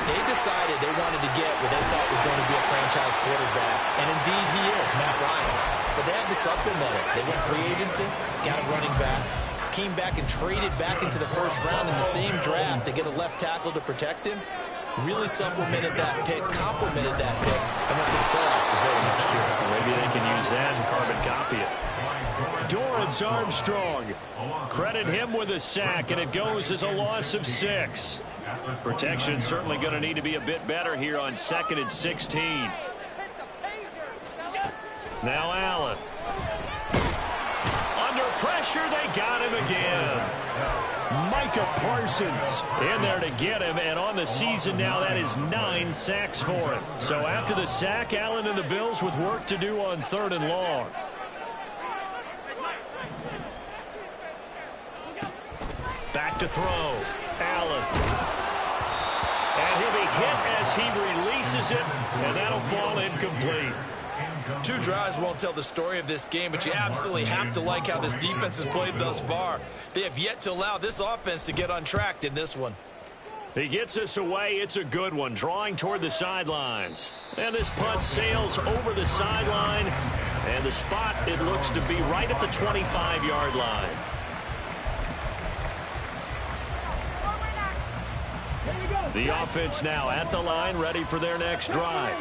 They decided they wanted to get what they thought was going to be a franchise quarterback, and indeed he is, Matt Ryan. But they had to supplement it. They went free agency, got a running back, came back and traded back into the first round in the same draft to get a left tackle to protect him. Really supplemented that pick, complemented that pick, and went to the playoffs the very next year. Maybe they can use that and carbon copy it. Dorrance Armstrong. Credit him with a sack, and it goes as a loss of 6. Protection certainly going to need to be a bit better here on 2nd and 16. Now Allen. Under pressure, they got him again. Micah Parsons in there to get him, and on the season now, that is 9 sacks for him. So after the sack, Allen and the Bills with work to do on 3rd and long. Back to throw. Allen. And he'll be hit as he releases it, and that'll fall incomplete. 2 drives won't tell the story of this game, but you absolutely have to like how this defense has played thus far. They have yet to allow this offense to get untracked in this one. He gets us away. It's a good one, drawing toward the sidelines. And this punt sails over the sideline, and the spot, it looks to be right at the 25-yard line. The offense now at the line, ready for their next drive.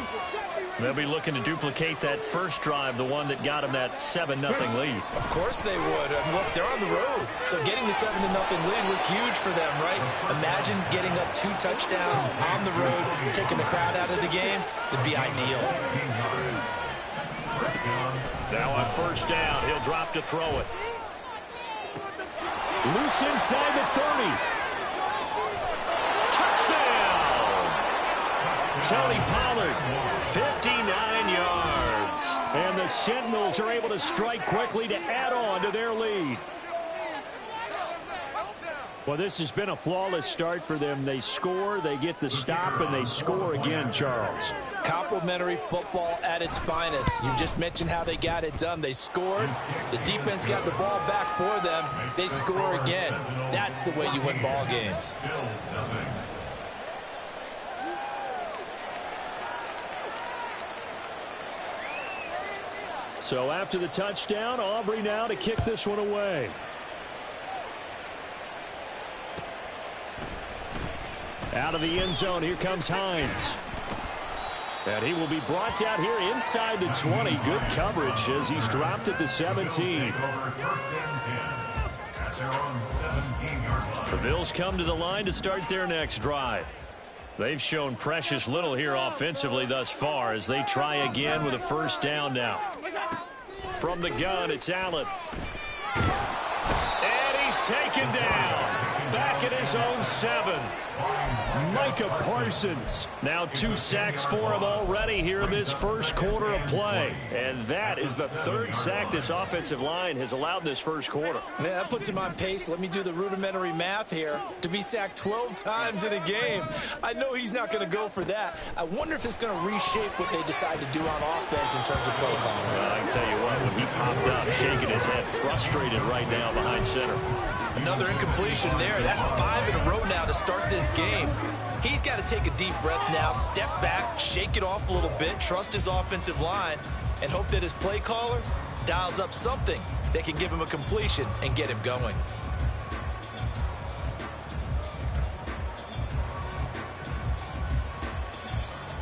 They'll be looking to duplicate that first drive, the one that got them that 7-0 lead. Of course they would. Look, they're on the road, so getting the 7-0 lead was huge for them, right? Imagine getting up 2 touchdowns on the road, taking the crowd out of the game. It'd be ideal. Now on first down, he'll drop to throw it. Loose inside the 30. Touchdown! Tony Pollard, 59 yards. And the Sentinels are able to strike quickly to add on to their lead. Well, this has been a flawless start for them. They score, they get the stop, and they score again, Charles. Complimentary football at its finest. You just mentioned how they got it done. They scored. The defense got the ball back for them. They score again. That's the way you win ball games. So after the touchdown, Aubrey now to kick this one away. Out of the end zone, here comes Hines. And he will be brought down here inside the 20. Good coverage as he's dropped at the 17. The Bills come to the line to start their next drive. They've shown precious little here offensively thus far as they try again with a first down now. From the gun, it's Allen. And he's taken down. Back at his own 7. Micah Parsons. Now 2 sacks for him already here in this first quarter of play. And that is the 3rd sack this offensive line has allowed in this first quarter. Yeah, that puts him on pace. Let me do the rudimentary math here. To be sacked 12 times in a game. I know he's not going to go for that. I wonder if it's going to reshape what they decide to do on offense in terms of play calling. Well, I can tell you what, when he popped up, shaking his head, frustrated right now behind center. Another incompletion there. That's 5 in a row now to start this game. He's got to take a deep breath now, step back, shake it off a little bit, trust his offensive line, and hope that his play caller dials up something that can give him a completion and get him going.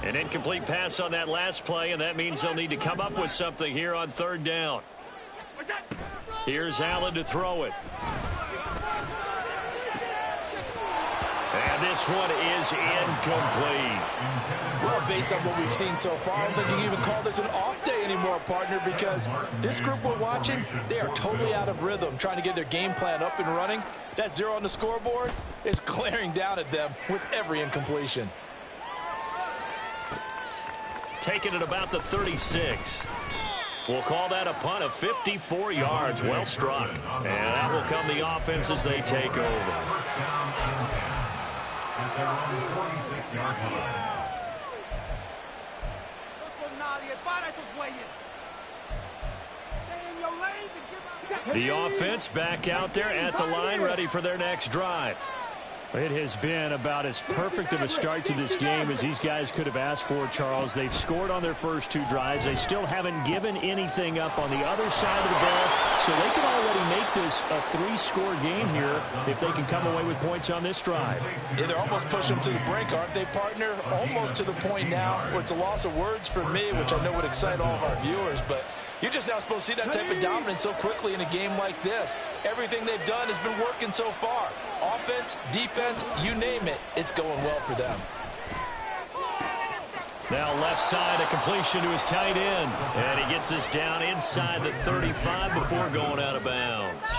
An incomplete pass on that last play, and that means they'll need to come up with something here on 3rd down. Here's Allen to throw it. And this one is incomplete. Well, based on what we've seen so far, I don't think you can even call this an off day anymore, partner, because this group we're watching, they are totally out of rhythm, trying to get their game plan up and running. That 0 on the scoreboard is glaring down at them with every incompletion. Taken at about the 36. We'll call that a punt of 54 yards. Well struck. And that will come the offense as they take over. The offense back out there at the line, ready for their next drive. It has been about as perfect of a start to this game as these guys could have asked for, Charles. They've scored on their first 2 drives. They still haven't given anything up on the other side of the ball, so they can already make this a 3-score game here if they can come away with points on this drive. Yeah, they're almost pushing them to the brink, aren't they, partner? Almost to the point now where it's a loss of words for me, which I know would excite all of our viewers, but you're just not supposed to see that type of dominance so quickly in a game like this. Everything they've done has been working so far. Offense, defense, you name it, it's going well for them. Now left side, a completion to his tight end. And he gets this down inside the 35 before going out of bounds.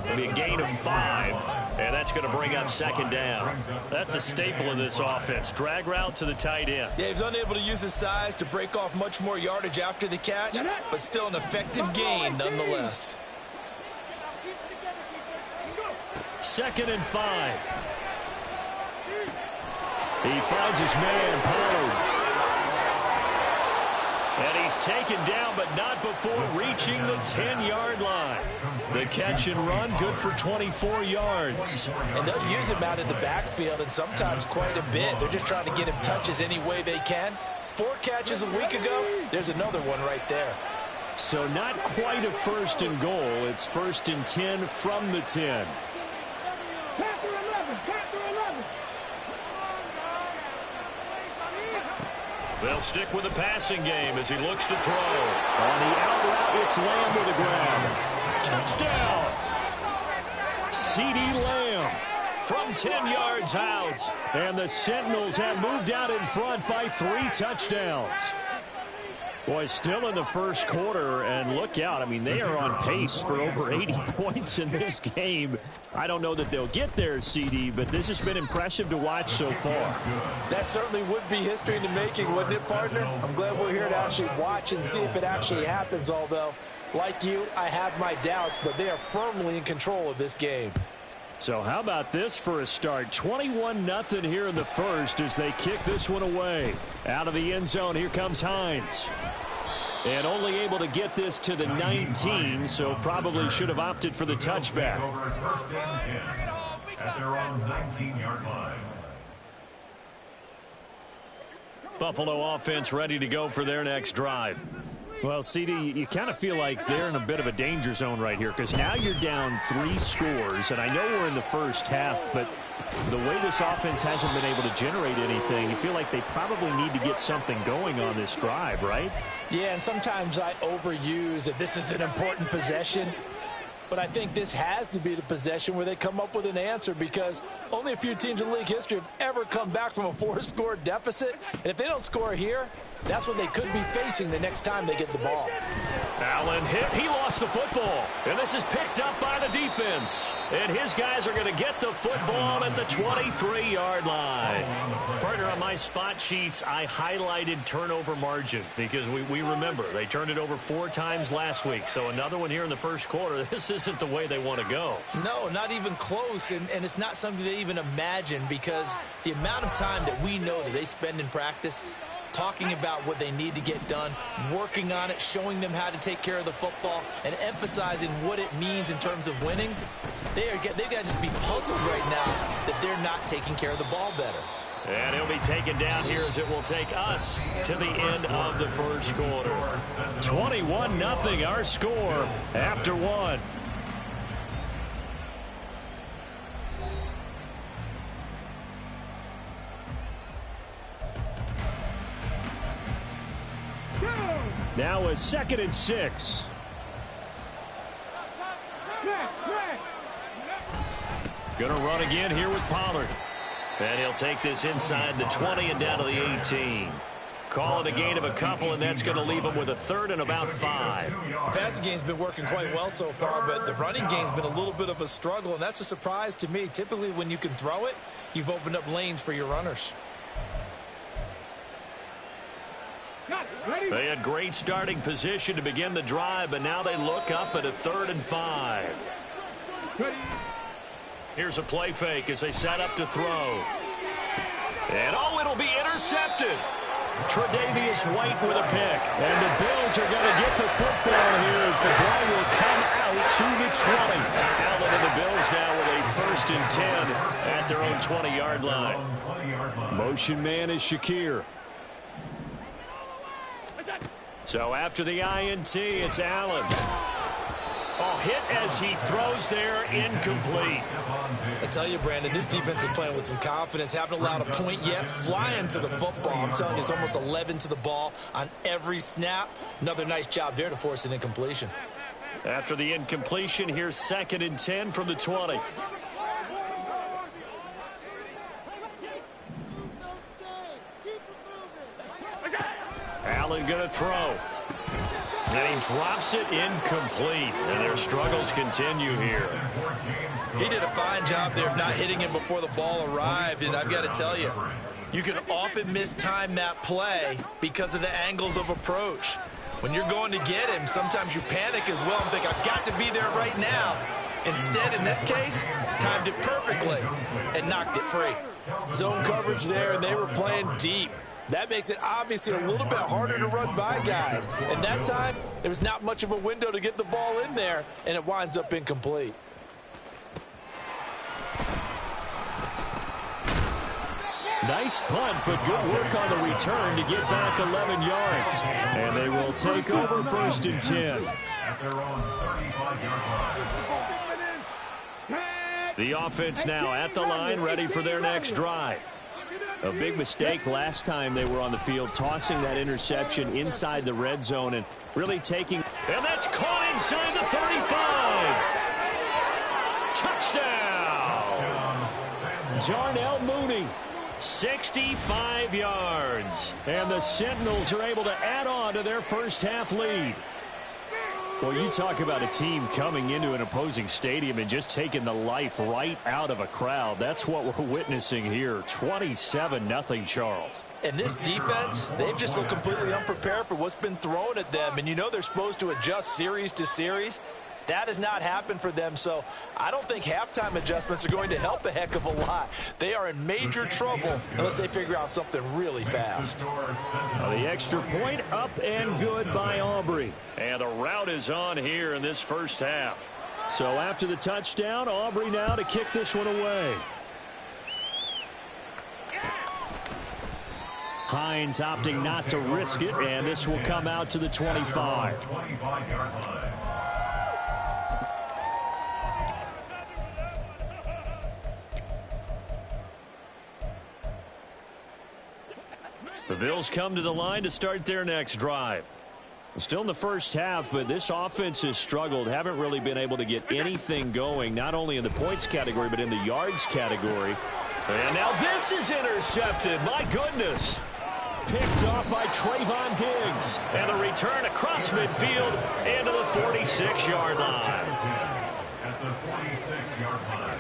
It'll be a gain of 5, and that's going to bring up 2nd down. That's a staple of this offense. Drag route to the tight end. Yeah, he's unable to use his size to break off much more yardage after the catch, but still an effective gain nonetheless. 2nd and 5. He finds his man, Pollard. And he's taken down, but not before reaching the 10-yard line. The catch and run, good for 24 yards. And they'll use him out in the backfield, and sometimes quite a bit. They're just trying to get him touches any way they can. 4 catches a week ago, there's another one right there. So not quite a 1st and goal. It's 1st and 10 from the 10. They'll stick with the passing game as he looks to throw. On the out route, it's Lamb with a grab. Touchdown! CeeDee Lamb from 10 yards out. And the Sentinels have moved out in front by 3 touchdowns. Boy, still in the first quarter, and look out. I mean, they are on pace for over 80 points in this game. I don't know that they'll get there, CD, but this has been impressive to watch so far. That certainly would be history in the making, wouldn't it, partner? I'm glad we're here to actually watch and see if it actually happens, although, like you, I have my doubts, but they are firmly in control of this game. So how about this for a start? 21-0 here in the first as they kick this one away. Out of the end zone, here comes Hines. And only able to get this to the 19, so probably should have opted for the touchback. At their own 19-yard line. Buffalo offense ready to go for their next drive. Well, CD, you kind of feel like they're in a bit of a danger zone right here because now you're down 3 scores, and I know we're in the first half, but the way this offense hasn't been able to generate anything, you feel like they probably need to get something going on this drive, right? Yeah, and sometimes I overuse that this is an important possession, but I think this has to be the possession where they come up with an answer because only a few teams in league history have ever come back from a 4-score deficit, and if they don't score here, that's what they could be facing the next time they get the ball. Allen hit. He lost the football. And this is picked up by the defense. And his guys are going to get the football at the 23-yard line. Partner, on my spot sheets, I highlighted turnover margin because we remember they turned it over 4 times last week. So another one here in the first quarter. This isn't the way they want to go. No, not even close. And it's not something they even imagine because the amount of time that we know that they spend in practice talking about what they need to get done, working on it, showing them how to take care of the football, and emphasizing what it means in terms of winning. They've got to just be puzzled right now that they're not taking care of the ball better. And he'll be taken down here as it will take us to the end of the first quarter. 21-0 our score after 1. Now a 2nd and 6. Gonna run again here with Pollard. And he'll take this inside the 20 and down to the 18. Call it a gain of a couple, and that's going to leave him with a 3rd and about 5. The passing game's been working quite well so far, but the running game's been a little bit of a struggle, and that's a surprise to me. Typically, when you can throw it, you've opened up lanes for your runners. They had great starting position to begin the drive, but now they look up at a 3rd and 5. Here's a play fake as they set up to throw. And it'll be intercepted. Tre'Davious White with a pick. And the Bills are going to get the football here as the ball will come out to the 20. Allen and the Bills now with a 1st and 10 at their own 20-yard line. Motion man is Shakir. So after the INT, it's Allen. Oh, hit as he throws there, incomplete. I tell you, Brandon, this defense is playing with some confidence. Haven't allowed a point yet. Flying to the football. I'm telling you, it's almost 11 to the ball on every snap. Another nice job there to force an incompletion. After the incompletion, here's 2nd and 10 from the 20. Allen going to throw. And he drops it incomplete. And their struggles continue here. He did a fine job there of not hitting him before the ball arrived. And I've got to tell you, you can often mistime that play because of the angles of approach. When you're going to get him, sometimes you panic as well and think, I've got to be there right now. Instead, in this case, timed it perfectly and knocked it free. Zone coverage there, and they were playing deep. That makes it obviously a little bit harder to run by guys. And that time, there was not much of a window to get the ball in there, and it winds up incomplete. Nice punt, but good work on the return to get back 11 yards. And they will take over 1st and 10. The offense now at the line, ready for their next drive. A big mistake last time they were on the field, tossing that interception inside the red zone and really taking. And that's caught inside the 35. Touchdown! Darnell Mooney, 65 yards. And the Sentinels are able to add on to their first half lead. Well, you talk about a team coming into an opposing stadium and just taking the life right out of a crowd. That's what we're witnessing here. 27-0, Charles. And this defense, they've just looked completely unprepared for what's been thrown at them. And you know they're supposed to adjust series to series. That has not happened for them, so I don't think halftime adjustments are going to help a heck of a lot. They are in major trouble unless they figure out something really fast. The extra point up and good by Aubrey. And the route is on here in this first half. So after the touchdown, Aubrey now to kick this one away. Hines opting not to risk it, and this will come out to the 25. The Bills come to the line to start their next drive. Still in the first half, but this offense has struggled. Haven't really been able to get anything going, not only in the points category, but in the yards category. And now this is intercepted. My goodness. Picked off by Trayvon Diggs. And the return across midfield into the 46-yard line. At the 46-yard line.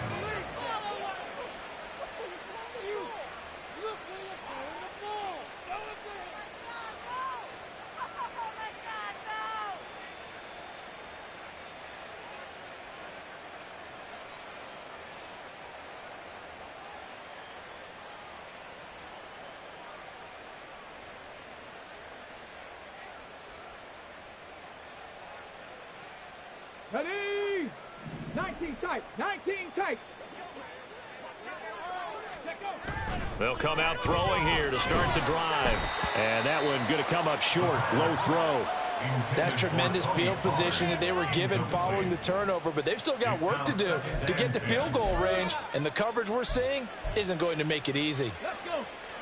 Ready? 19 tight. 19 tight. They'll come out throwing here to start the drive. And that one going to come up short. Low throw. That's tremendous field position that they were given following the turnover, but they've still got work to do to get to field goal range, and the coverage we're seeing isn't going to make it easy.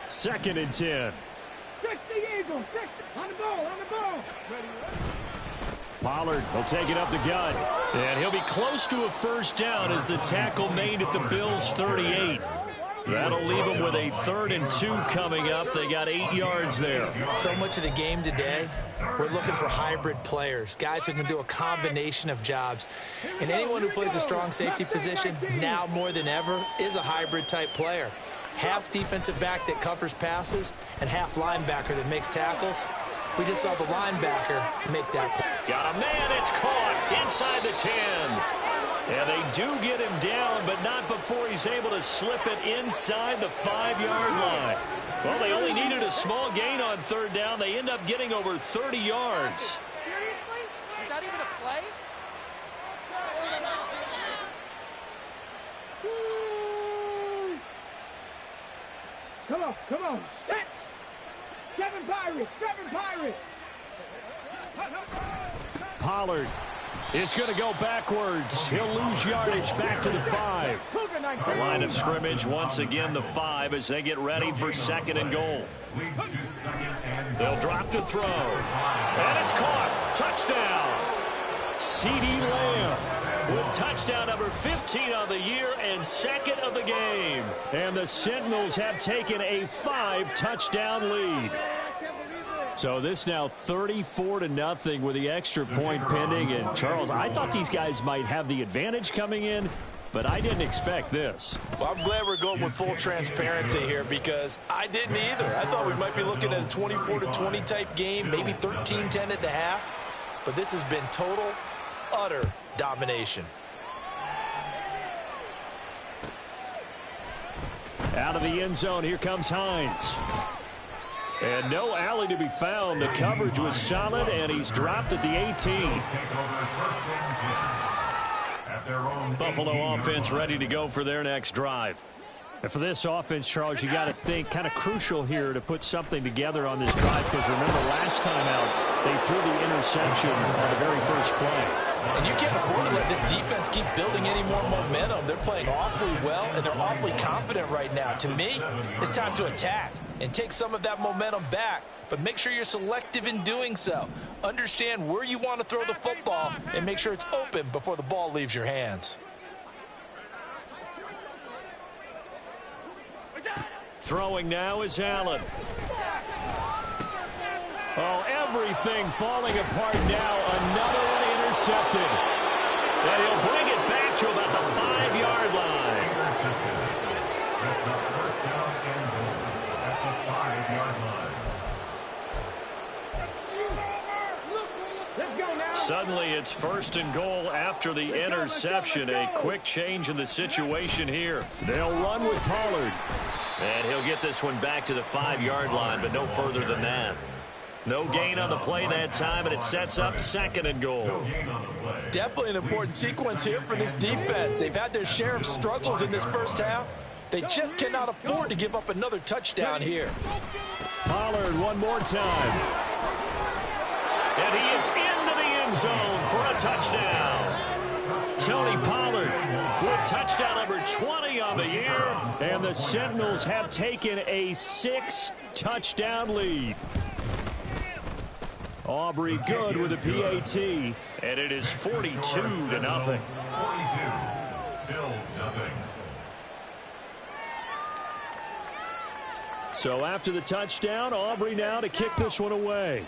2nd and 10. 60 Eagles. 60. On the ball. On the ball. Ready. Pollard will take it up the gut. And he'll be close to a first down as the tackle made at the Bills' 38. That'll leave them with a 3rd and 2 coming up. They got 8 yards there. So much of the game today, we're looking for hybrid players, guys who can do a combination of jobs. And anyone who plays a strong safety position, now more than ever, is a hybrid-type player. Half defensive back that covers passes and half linebacker that makes tackles. We just saw the linebacker make that play. Got a man, it's caught inside the 10. And they do get him down, but not before he's able to slip it inside the 5-yard line. Well, they only needed a a small gain on third down. They end up getting over 30 yards. Seriously? Is that even a play? Come on, set! Seven Pirates! Pollard is going to go backwards. He'll lose yardage back to the 5. The line of scrimmage once again the 5 as they get ready for second and goal. They'll drop to throw. And it's caught. Touchdown. C.D. Lamb with touchdown number 15 on the year and second of the game. And the Sentinels have taken a 5-touchdown lead. So this now 34-0 with the extra point pending. And Charles, I thought these guys might have the advantage coming in, but I didn't expect this. Well, I'm glad we're going with full transparency here because I didn't either. I thought we might be looking at a 24-20 type game, maybe 13-10 at the half. But this has been total, utter domination. Out of the end zone, here comes Hines. And no alley to be found. The coverage was solid, and he's dropped at the 18. Buffalo offense ready to go for their next drive. And for this offense, Charles, you got to think kind of crucial here to put something together on this drive because remember last time out, they threw the interception on the very first play. And you can't afford to let this defense keep building any more momentum. They're playing awfully well, and they're awfully confident right now. To me, it's time to attack and take some of that momentum back, but make sure you're selective in doing so. Understand where you want to throw the football and make sure it's open before the ball leaves your hands. Throwing now is Allen. Oh, everything falling apart now. Another one intercepted. And he'll bring it back to about the 5-yard line. That's the first down and goal at the 5-yard line. Let's go now. Suddenly it's first and goal after the interception. A quick change in the situation here. They'll run with Pollard. And he'll get this one back to the 5-yard line, but no further than that. No gain on the play that time, and it sets up second and goal. Definitely an important sequence here for this defense. They've had their share of struggles in this first half. They just cannot afford to give up another touchdown here. Pollard one more time. And he is into the end zone for a touchdown. Tony Pollard with touchdown number 20 on the year. And the Sentinels have taken a 6-touchdown lead. Aubrey good with a PAT. And it is 42-0. 42. Bills nothing. So after the touchdown, Aubrey now to kick this one away.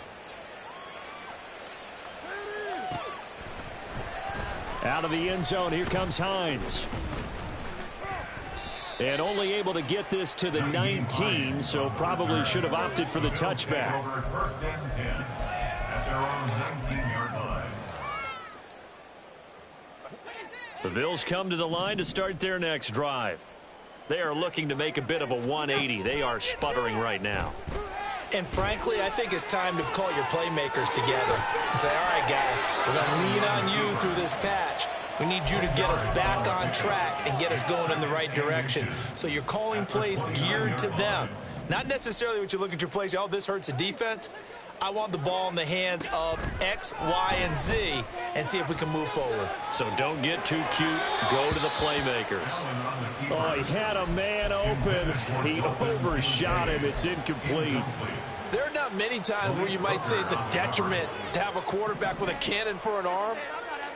Out of the end zone, here comes Hines. And only able to get this to the 19, so probably should have opted for the touchback. First and 10 at their own 19-yard line. The Bills come to the line to start their next drive. They are looking to make a bit of a 180. They are sputtering right now. And frankly, I think it's time to call your playmakers together and say, all right, guys, we're going to lean on you through this patch. We need you to get us back on track and get us going in the right direction. So you're calling plays geared to them. Not necessarily what you look at your plays, oh, this hurts the defense. I want the ball in the hands of X, Y, and Z and see if we can move forward. So don't get too cute. Go to the playmakers. Oh, he had a man open. He overshot him. It's incomplete. There are not many times where you might say it's a detriment to have a quarterback with a cannon for an arm,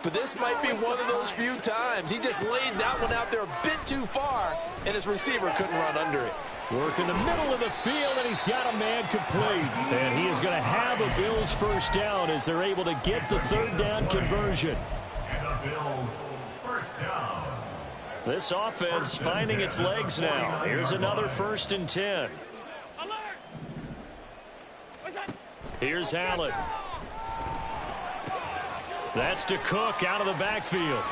but this might be one of those few times. He just laid that one out there a bit too far, and his receiver couldn't run under it. Work in the middle of the field, and he's got a man complete. And he is going to have a Bills first down as they're able to get the third down conversion. And the Bills first down. This offense finding its legs now. Here's another 1st and 10. Here's Allen. That's to Cook out of the backfield.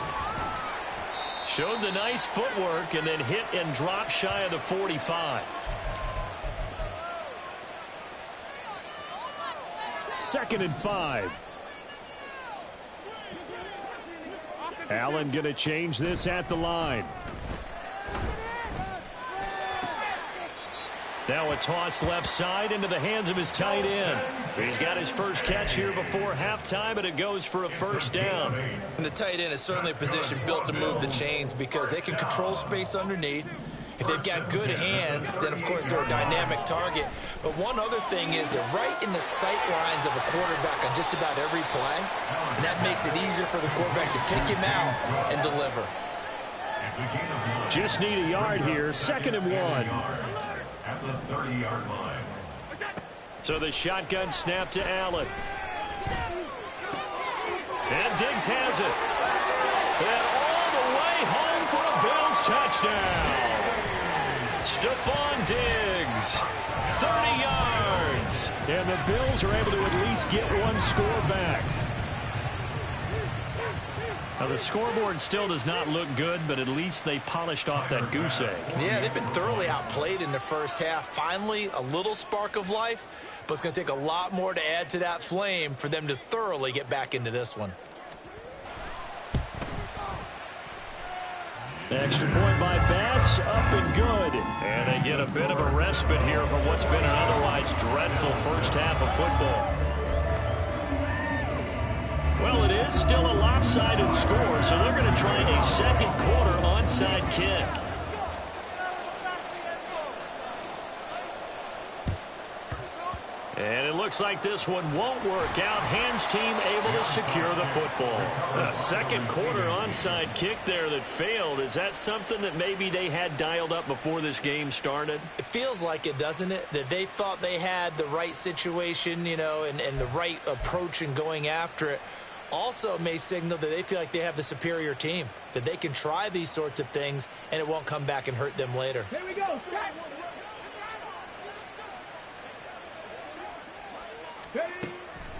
Showed the nice footwork and then hit and drop shy of the 45. 2nd and 5. Allen going to change this at the line. Now a toss left side into the hands of his tight end. He's got his first catch here before halftime, and it goes for a first down. And the tight end is certainly a position built to move the chains because they can control space underneath. If they've got good hands, then, of course, they're a dynamic target. But one other thing is they're right in the sight lines of a quarterback on just about every play. And that makes it easier for the quarterback to pick him out and deliver. Just need a yard here. 2nd and 1. At the 30-yard line. So the shotgun snap to Allen. And Diggs has it. And all the way home for a Bills touchdown. Stephon Diggs, 30 yards. And the Bills are able to at least get one score back. Now, the scoreboard still does not look good, but at least they polished off that goose egg. Yeah, they've been thoroughly outplayed in the first half. Finally, a little spark of life, but it's going to take a lot more to add to that flame for them to thoroughly get back into this one. Extra point by Bass, up and good. And they get a bit of a respite here from what's been an otherwise dreadful first half of football. Well, it is still a lopsided score, so they're going to try a second quarter onside kick. And it looks like this one won't work out. Hams team able to secure the football. A second quarter onside kick there that failed. Is that something that maybe they had dialed up before this game started? It feels like it, doesn't it? That they thought they had the right situation, you know, and the right approach in going after it. Also may signal that they feel like they have the superior team, that they can try these sorts of things and it won't come back and hurt them later. Here we go.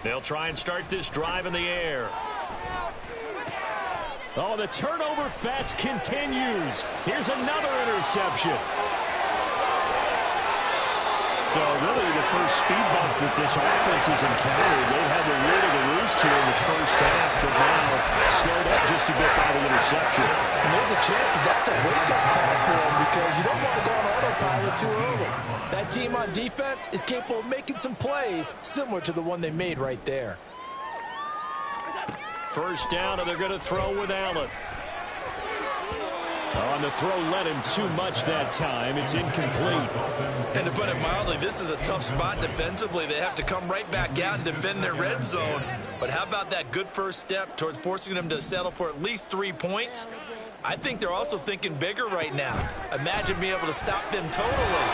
They'll try and start this drive in the air. Oh, the turnover fest continues. Here's another interception. So really the first speed bump that this offense has encountered, they had the rid of the roost here in this first half, but now slowed up just a bit by the interception. And there's a chance that that's a wake-up call for them because you don't want to go on autopilot too early. That team on defense is capable of making some plays similar to the one they made right there. First down, and they're going to throw with Allen. On the throw, led him too much that time. It's incomplete. And to put it mildly, this is a tough spot defensively. They have to come right back out and defend their red zone. But how about that good first step towards forcing them to settle for at least 3 points? I think they're also thinking bigger right now. Imagine being able to stop them totally.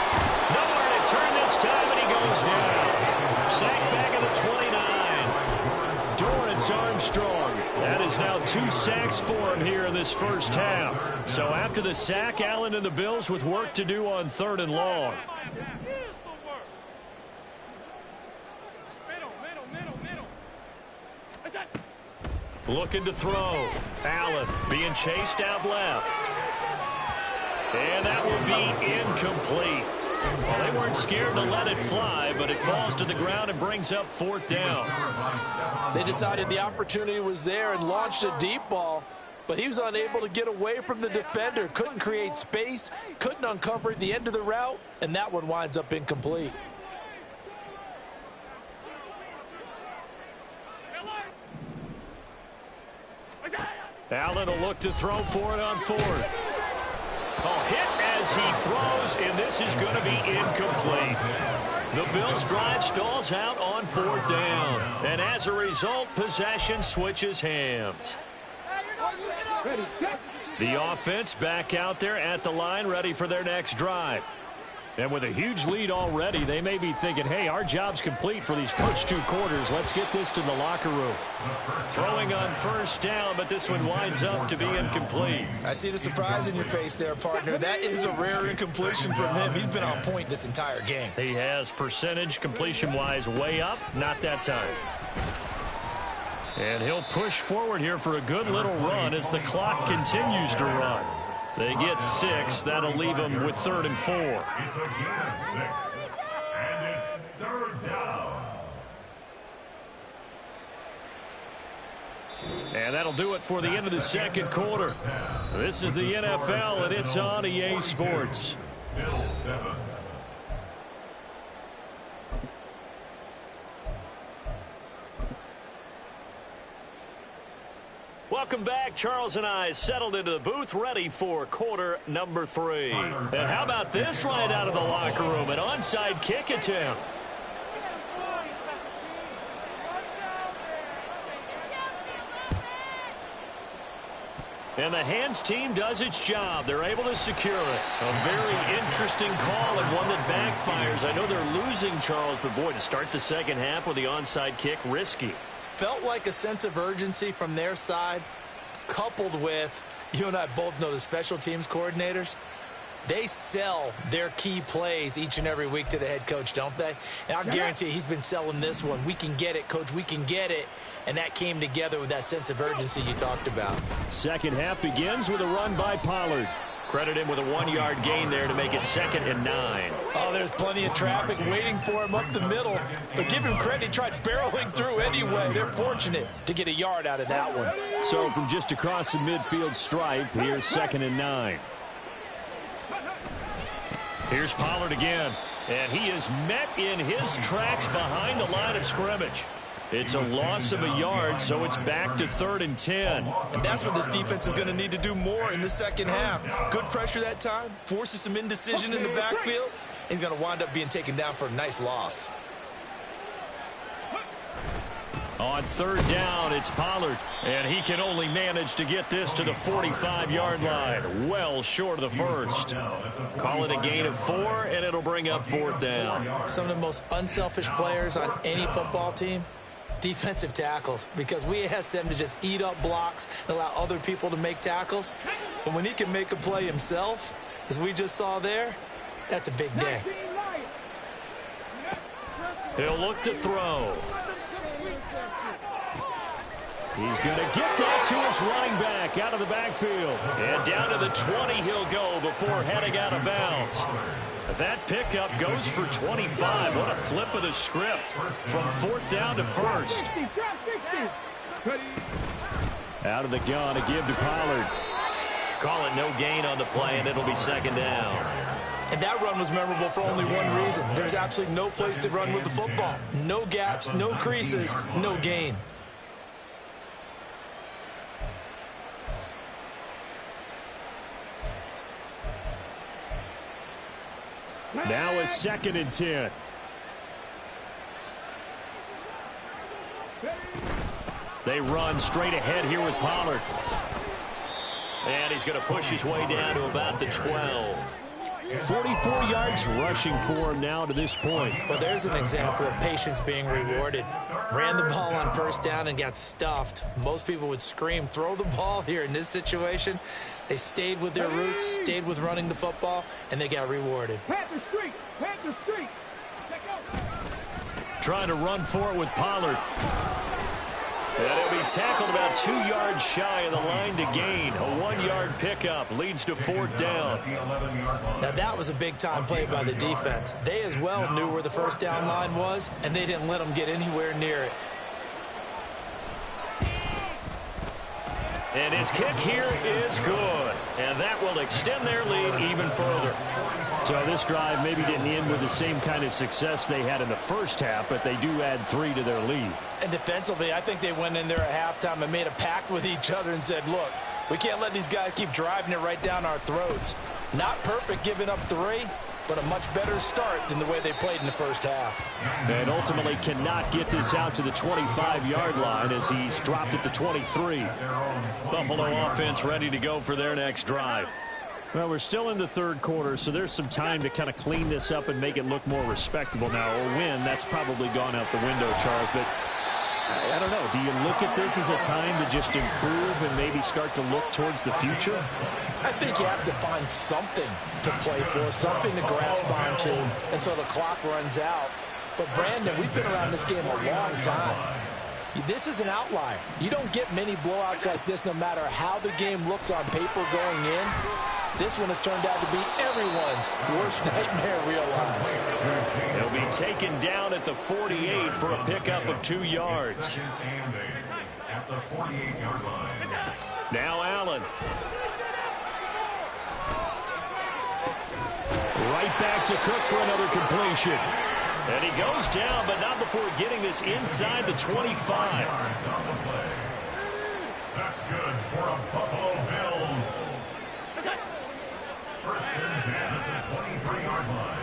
Nowhere to turn this time, and he goes down. Sacked back at the 29. Dorrance Armstrong. That is now 2 sacks for him here in this first half. So after the sack, Allen and the Bills with work to do on 3rd and long. Looking to throw. Allen being chased out left. And that will be incomplete. Well, they weren't scared to let it fly, but it falls to the ground and brings up 4th down. They decided the opportunity was there and launched a deep ball, but he was unable to get away from the defender, couldn't create space, couldn't uncover the end of the route, and that one winds up incomplete. Allen will look to throw for it on 4th. Oh, hit as he throws, and this is going to be incomplete. The Bills' drive stalls out on 4th down. And as a result, possession switches hands. The offense back out there at the line, ready for their next drive. And with a huge lead already, they may be thinking, hey, our job's complete for these first 2 quarters. Let's get this to the locker room. Throwing on 1st down, but this one winds up to be incomplete. I see the surprise in your face there, partner. That is a rare incompletion from him. He's been on point this entire game. He has percentage completion-wise way up, not that time. And he'll push forward here for a good little run as the clock continues to run. They get 6. That'll leave them with 3rd and 4. It's again 6. And it's 3rd down. And that'll do it for the end of the second quarter. This is the NFL, and it's on EA Sports. Bill 7. Welcome back. Charles and I settled into the booth, ready for quarter number 3. And how about this right out of the locker room? An onside kick attempt. And the hands team does its job. They're able to secure it. A very interesting call and one that backfires. I know they're losing, Charles, but boy, to start the second half with the onside kick, risky. Felt like a sense of urgency from their side, coupled with, you and I both know the special teams coordinators, they sell their key plays each and every week to the head coach, don't they? And I'll guarantee he's been selling this one. We can get it, coach, we can get it. And that came together with that sense of urgency you talked about. Second half begins with a run by Pollard. Credit him with a 1-yard gain there to make it 2nd and 9. Oh, there's plenty of traffic waiting for him up the middle. But give him credit, he tried barreling through anyway. They're fortunate to get a yard out of that one. So from just across the midfield stripe, here's 2nd and 9. Here's Pollard again. And he is met in his tracks behind the line of scrimmage. It's a loss of a yard, so it's back to 3rd and 10. And that's what this defense is going to need to do more in the second half. Good pressure that time, forces some indecision in the backfield. He's going to wind up being taken down for a nice loss. On 3rd down, it's Pollard, and he can only manage to get this to the 45-yard line, well short of the first. Call it a gain of 4, and it'll bring up 4th down. Some of the most unselfish players on any football team, defensive tackles, because we ask them to just eat up blocks and allow other people to make tackles. But when he can make a play himself, as we just saw there, that's a big day. He'll look to throw. He's going to get that to his running back out of the backfield. And down to the 20 he'll go before heading out of bounds. That pickup goes for 25. What a flip of the script from 4th down to 1st. Out of the gun to give to Pollard. Call it no gain on the play, and it'll be 2nd down. And that run was memorable for only one reason. There's absolutely no place to run with the football. No gaps, no creases, no gain. Now a 2nd and 10. They run straight ahead here with Pollard. And he's going to push his way down to about the 12. 44 yards rushing for him now to this point. Well, there's an example of patience being rewarded. Ran the ball on 1st down and got stuffed. Most people would scream, throw the ball here. In this situation, they stayed with their roots, stayed with running the football, and they got rewarded. Trying to run for it with Pollard. And he'll be tackled about 2 yards shy of the line to gain. A 1-yard pickup leads to 4th down. Now that was a big-time play by the defense. They as well knew where the 1st down line was, and they didn't let them get anywhere near it. And his kick here is good. And that will extend their lead even further. So this drive maybe didn't end with the same kind of success they had in the first half, but they do add 3 to their lead. And defensively, I think they went in there at halftime and made a pact with each other and said, look, we can't let these guys keep driving it right down our throats. Not perfect giving up 3, but a much better start than the way they played in the first half. And ultimately cannot get this out to the 25-yard line as he's dropped at the 23. Buffalo offense ready to go for their next drive. Well, we're still in the 3rd quarter, so there's some time to kind of clean this up and make it look more respectable now. A win, that's probably gone out the window, Charles, but I don't know. Do you look at this as a time to just improve and maybe start to look towards the future? I think you have to find something to play for, something to grasp onto until the clock runs out. But, Brandon, we've been around this game a long time. This is an outlier. You don't get many blowouts like this no matter how the game looks on paper going in. This one has turned out to be everyone's worst nightmare realized. He'll be taken down at the 48 for a pickup of 2 yards. the 48-yard line. Now Allen. Right back to Cook for another completion. And he goes down, but not before getting this inside the 25. That's good for a Buffalo Bills. First and 10 at the 23-yard line.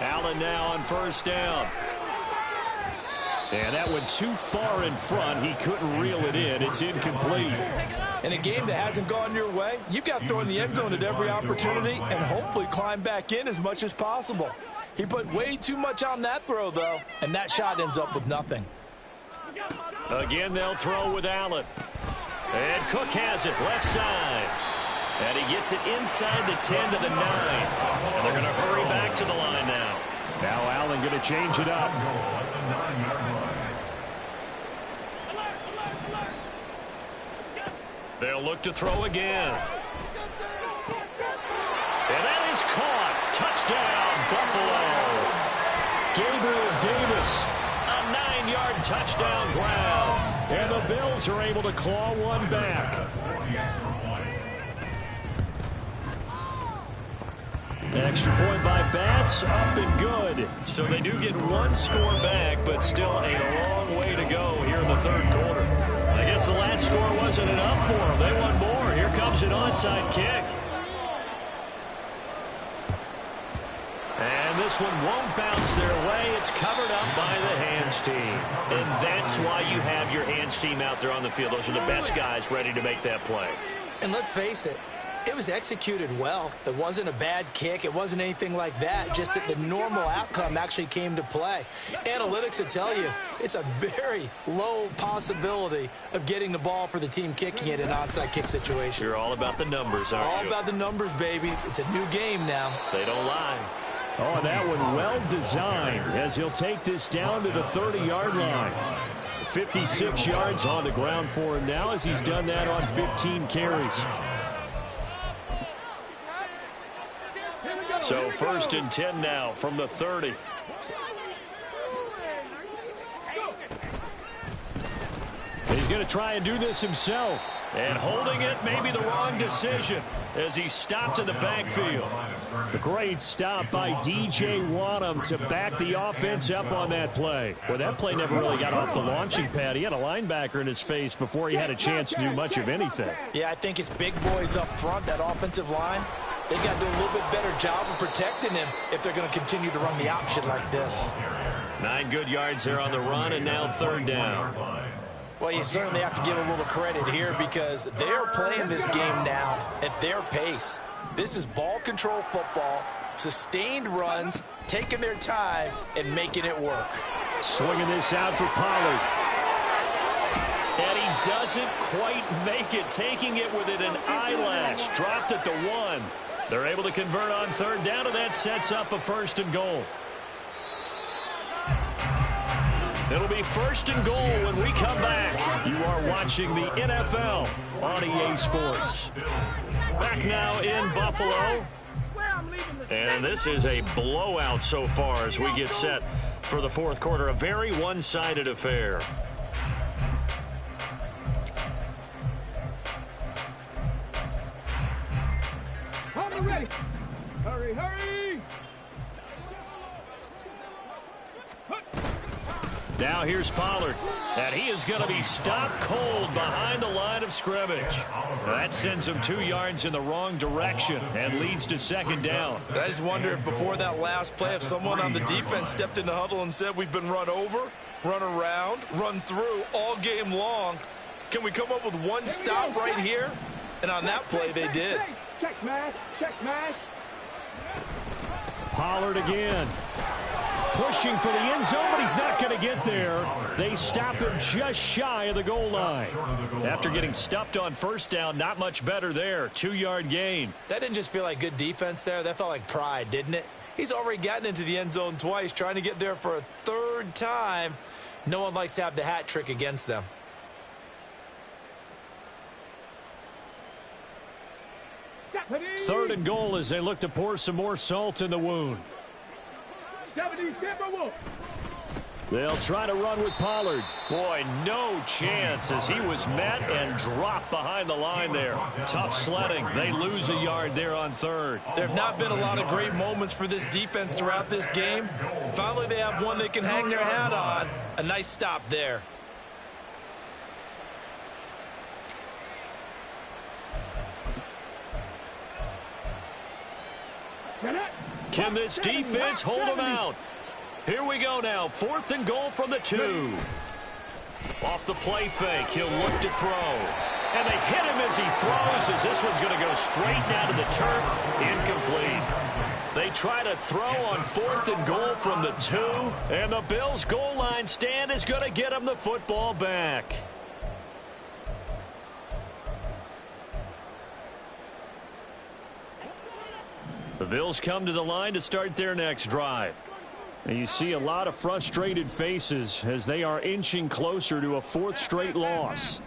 Allen now on first down. And that went too far in front. He couldn't reel it in. It's incomplete. In a game that hasn't gone your way, you've got to throw in the end zone at every opportunity and hopefully climb back in as much as possible. He put way too much on that throw, though, and that shot ends up with nothing. Again, they'll throw with Allen. And Cook has it left side. And he gets it inside the 10 to the 9. And they're going to hurry back to the line now. Now Allen going to change it up. They'll look to throw again. And that is caught. Touchdown, Buffalo. Gabriel Davis, a 9-yard touchdown grab. And the Bills are able to claw one back. Extra point by Bass, up and good. So they do get one score back, but still a long way to go here in the third quarter. I guess the last score wasn't enough for them. They want more. Here comes an onside kick. And this one won't bounce their way. It's covered up by the hands team. And that's why you have your hands team out there on the field. Those are the best guys ready to make that play. And let's face it, it was executed well. It wasn't a bad kick. It wasn't anything like that. Just that the normal outcome actually came to play. Analytics will tell you it's a very low possibility of getting the ball for the team kicking it in an onside kick situation. You're all about the numbers, aren't you? All about the numbers, baby. It's a new game now. They don't lie. Oh, that one well designed as he'll take this down to the 30-yard line. 56 yards on the ground for him now as he's done that on 15 carries. So first and 10 now from the 30. He's going to try and do this himself. And holding it may be the wrong decision as he stopped in the backfield. A great stop by D.J. Wanham to back the offense up on that play. Well, that play never really got off the launching pad. He had a linebacker in his face before he had a chance to do much of anything. Yeah, I think it's big boys up front, that offensive line. They got to do a little bit better job of protecting him if they're going to continue to run the option like this. 9 good yards there on the run, and now third down. Well, you certainly have to give a little credit here because they're playing this game now at their pace. This is ball control football, sustained runs, taking their time, and making it work. Swinging this out for Pollard. And he doesn't quite make it, taking it within an eyelash. Dropped at the 1. They're able to convert on third down, and that sets up a first and goal. It'll be first and goal when we come back. You are watching the NFL on EA Sports. Back now in Buffalo. And this is a blowout so far as we get set for the fourth quarter. A very one-sided affair. Ready. Hurry, hurry. Now here's Pollard, and he is going to be stopped cold behind the line of scrimmage. That sends him 2 yards in the wrong direction and leads to second down. I just wonder if before that last play, if someone on the defense stepped in the huddle and said, we've been run over, run around, run through all game long. Can we come up with one stop right here? And on that play, they did. Check smash, check smash. Pollard again. Pushing for the end zone, but he's not going to get there. They stop him just shy of the goal line. After getting stuffed on first down, not much better there. 2-yard gain. That didn't just feel like good defense there. That felt like pride, didn't it? He's already gotten into the end zone twice, trying to get there for a third time. No one likes to have the hat trick against them. Third and goal as they look to pour some more salt in the wound. They'll try to run with Pollard. Boy, no chance as he was met and dropped behind the line there. Tough sledding. They lose a yard there on third. There have not been a lot of great moments for this defense throughout this game. Finally, they have one they can hang their hat on. A nice stop there. Can this defense hold them out? Here we go now. 4th and goal from the 2. Off the play fake, he'll look to throw. And they hit him as he throws, as this one's going to go straight down to the turf. Incomplete. They try to throw on 4th and goal from the 2. And the Bills' goal line stand is going to get them the football back. The Bills come to the line to start their next drive. And you see a lot of frustrated faces as they are inching closer to a 4th straight loss.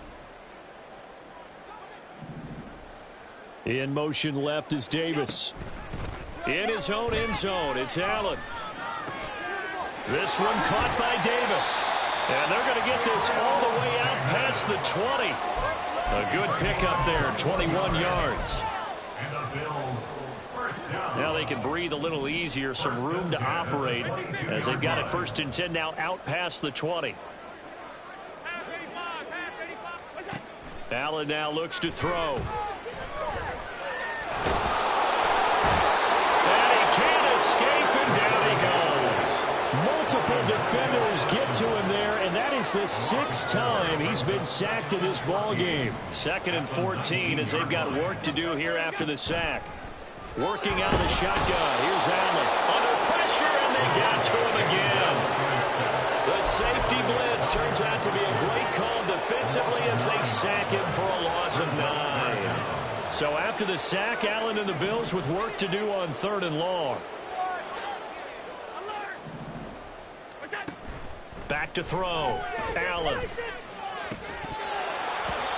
In motion left is Davis. In his own end zone, it's Allen. This one caught by Davis. And they're going to get this all the way out past the 20. A good pickup there, 21 yards. And the Bills first down. Now they can breathe a little easier, some room to operate as they've got it 1st and 10 now out past the 20. Allen now looks to throw. And he can't escape, and down he goes. Multiple defenders get to him there, and that is the 6th time he's been sacked in this ball game. 2nd and 14 as they've got work to do here after the sack. Working out of the shotgun. Here's Allen. Under pressure, and they got to him again. The safety blitz turns out to be a great call defensively as they sack him for a loss of 9. So after the sack, Allen and the Bills with work to do on 3rd and long. Back to throw. Allen.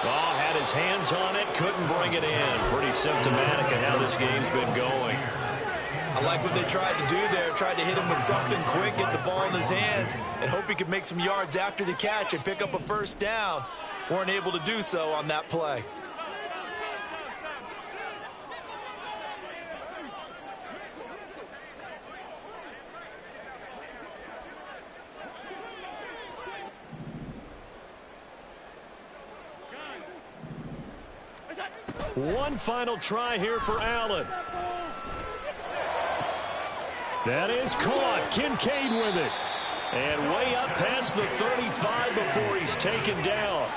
Oh, had his hands on it, couldn't bring it in. Pretty symptomatic of how this game's been going. I like what they tried to do there. Tried to hit him with something quick, get the ball in his hands, and hope he could make some yards after the catch and pick up a 1st down. Weren't able to do so on that play. One final try here for Allen. That is caught. Kincaid with it. And way up past the 35 before he's taken down.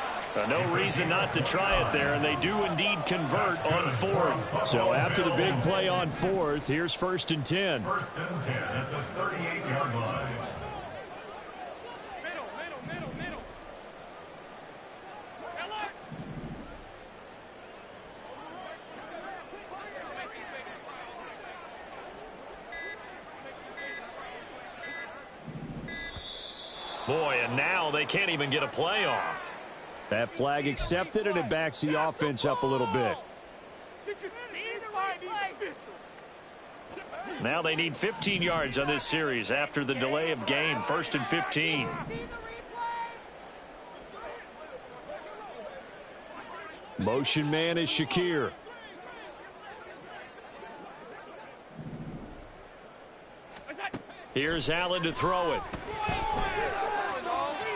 No reason not to try it there, and they do indeed convert on 4th. So after the big play on 4th, here's 1st and 10. 1st and 10 at the 38-yard line. Boy, and now they can't even get a play off. That flag accepted, and it backs the offense up a little bit. Now they need 15 yards on this series after the delay of game. 1st and 15. Motion man is Shakir. Here's Allen to throw it.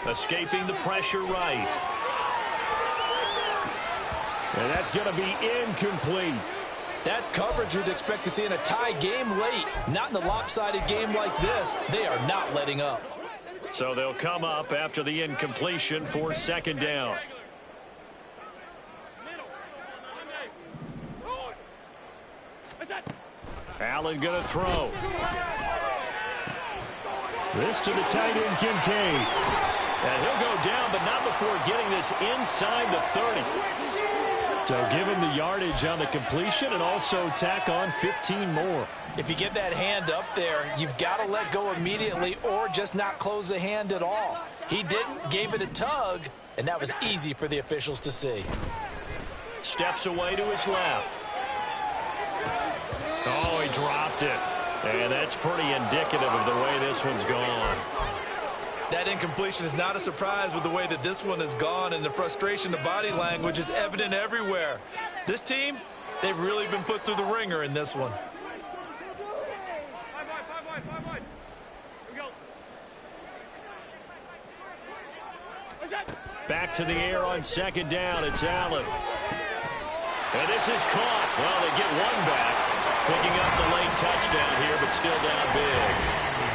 Escaping the pressure right. And that's going to be incomplete. That's coverage you'd expect to see in a tie game late. Not in a lopsided game like this. They are not letting up. So they'll come up after the incompletion for 2nd down. Allen going to throw. This to the tight end, Kincaid. And he'll go down, but not before getting this inside the 30. So give him the yardage on the completion and also tack on 15 more. If you get that hand up there, you've got to let go immediately or just not close the hand at all. He didn't, gave it a tug, and that was easy for the officials to see. Steps away to his left. Oh, he dropped it. And that's pretty indicative of the way this one's gone. That incompletion is not a surprise with the way that this one has gone, and the frustration, the body language is evident everywhere. This team, they've really been put through the ringer in this one. Back to the air on second down. It's Allen. And this is caught. Well, they get one back. Picking up the late touchdown here, but still down big.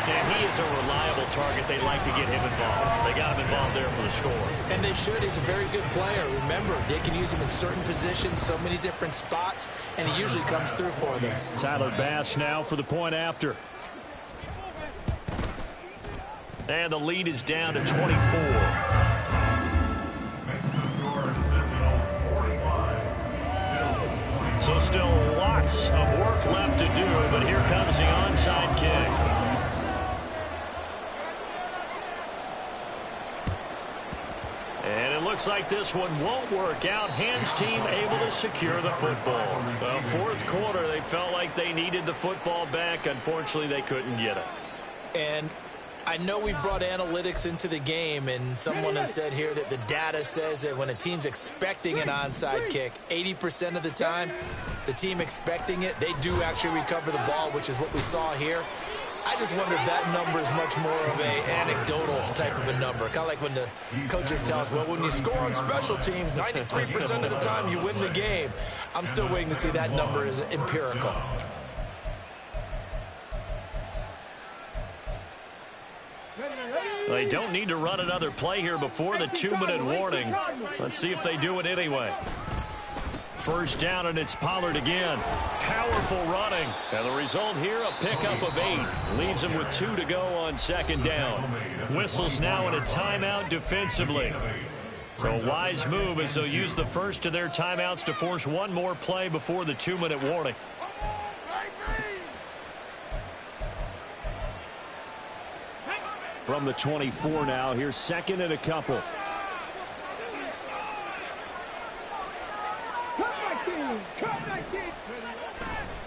And he is a reliable target. They like to get him involved. They got him involved there for the score. And they should. He's a very good player. Remember, they can use him in certain positions, so many different spots, and he usually comes through for them. Tyler Bass now for the point after. And the lead is down to 24. Makes the score Sentinels 45. So still lots of work left to do, but here comes the onside kick. And it looks like this one won't work out. Hams team able to secure the football. The fourth quarter, they felt like they needed the football back. Unfortunately, they couldn't get it. And I know we brought analytics into the game, and someone has said here that the data says that when a team's expecting an onside kick, 80% of the time, the team expecting it, they do actually recover the ball, which is what we saw here. I just wonder if that number is much more of a anecdotal type of a number. Kind of like when the coaches tell us, well, when you score on special teams, 93% of the time you win the game. I'm still waiting to see that number is empirical. They don't need to run another play here before the 2-minute warning. Let's see if they do it anyway. First down, and it's Pollard again. Powerful running. And the result here, a pickup of 8. Leaves him with 2 to go on second down. Whistles now in a timeout defensively. So a wise move as they'll use the first of their timeouts to force one more play before the 2-minute warning. From the 24 now, here's second and a couple.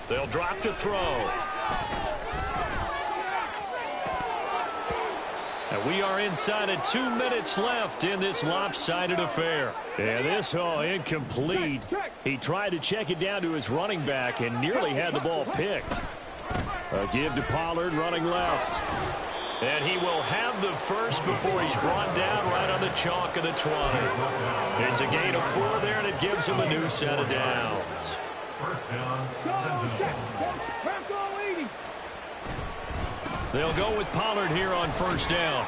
They'll drop to throw. And we are inside of 2 minutes left in this lopsided affair. And this, incomplete. He tried to check it down to his running back and nearly had the ball picked. A give to Pollard running left. And he will have the first before he's brought down right on the chalk of the 20. It's a gain of 4 there, and it gives him a new set of downs. First down, Sentinels. They'll go with Pollard here on first down.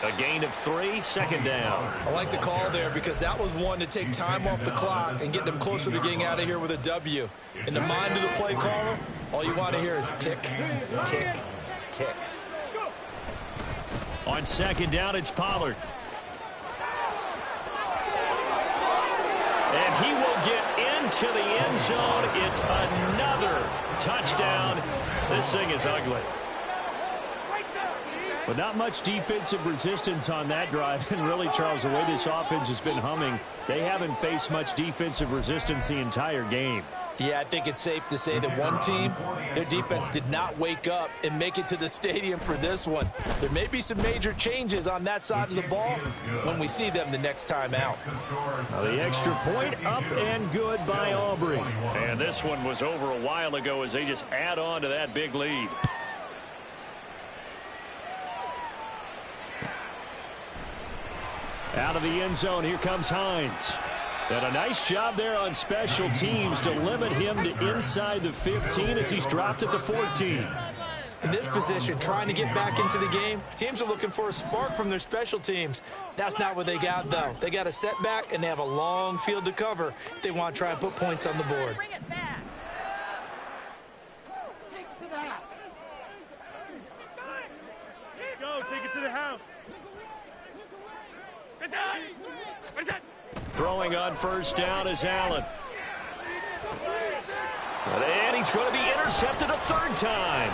A gain of 3, second down. I like the call there because that was one to take time off the clock and get them closer to getting out of here with a W. In the mind of the play caller, all you want to hear is tick, tick, tick. On second down, it's Pollard. And he will get into the end zone. It's another touchdown. This thing is ugly. But not much defensive resistance on that drive. And really, Charles, the way this offense has been humming, they haven't faced much defensive resistance the entire game. Yeah, I think it's safe to say that one team, their defense did not wake up and make it to the stadium for this one. There may be some major changes on that side of the ball when we see them the next time out. The extra point up and good by Aubrey. And this one was over a while ago as they just add on to that big lead. Out of the end zone, here comes Hines. And a nice job there on special teams to limit him to inside the 15 as he's dropped at the 14. In this position, trying to get back into the game, teams are looking for a spark from their special teams. That's not what they got, though. They got a setback, and they have a long field to cover if they want to try and put points on the board. Bring it back. Take it to the house. Go, take it to the house. Throwing on first down is Allen. And he's going to be intercepted a third time.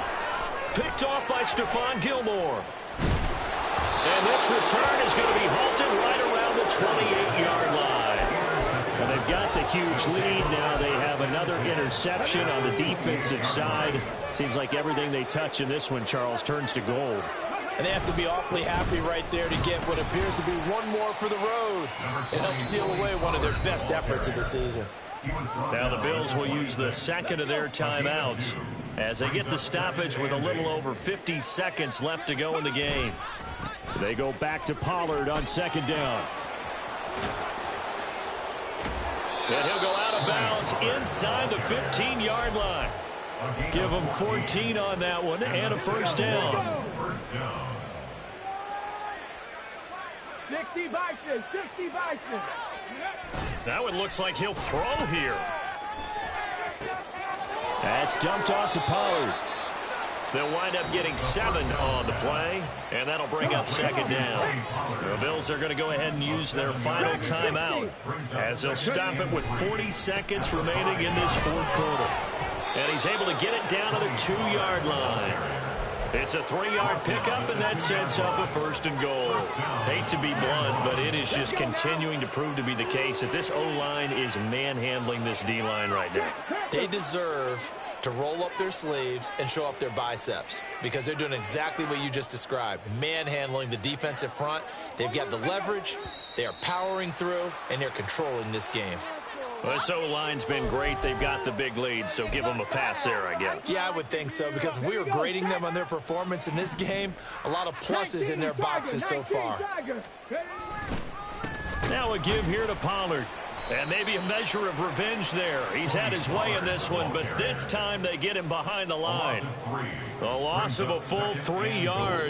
Picked off by Stephon Gilmore. And this return is going to be halted right around the 28-yard line. And they've got the huge lead. Now they have another interception on the defensive side. Seems like everything they touch in this one, Charles, turns to gold. And they have to be awfully happy right there to get what appears to be one more for the road. It helps seal away one of their best efforts of the season. Now the Bills will use the second of their timeouts as they get the stoppage with a little over 50 seconds left to go in the game. They go back to Pollard on second down. And he'll go out of bounds inside the 15-yard line. Give them 14 on that one and a first down. 60 Bison, 60 Bison. Now it looks like he'll throw here. That's dumped off to Pollard. They'll wind up getting 7 on the play, and that'll bring up second down. The Bills are going to go ahead and use their final timeout as they'll stop it with 40 seconds remaining in this fourth quarter. And he's able to get it down to the 2-yard line. It's a 3-yard pickup, and that sets up a first and goal. Hate to be blunt, but it is just continuing to prove to be the case that this O-line is manhandling this D-line right now. They deserve to roll up their sleeves and show up their biceps because they're doing exactly what you just described, manhandling the defensive front. They've got the leverage, they are powering through, and they're controlling this game. Well, this O-line's been great. They've got the big lead, so give them a pass there, I guess. Yeah, I would think so, because if we were grading them on their performance in this game, a lot of pluses in their boxes so far. Now a give here to Pollard. And maybe a measure of revenge there. He's had his way in this one, but this time they get him behind the line. A loss of a full 3 yards.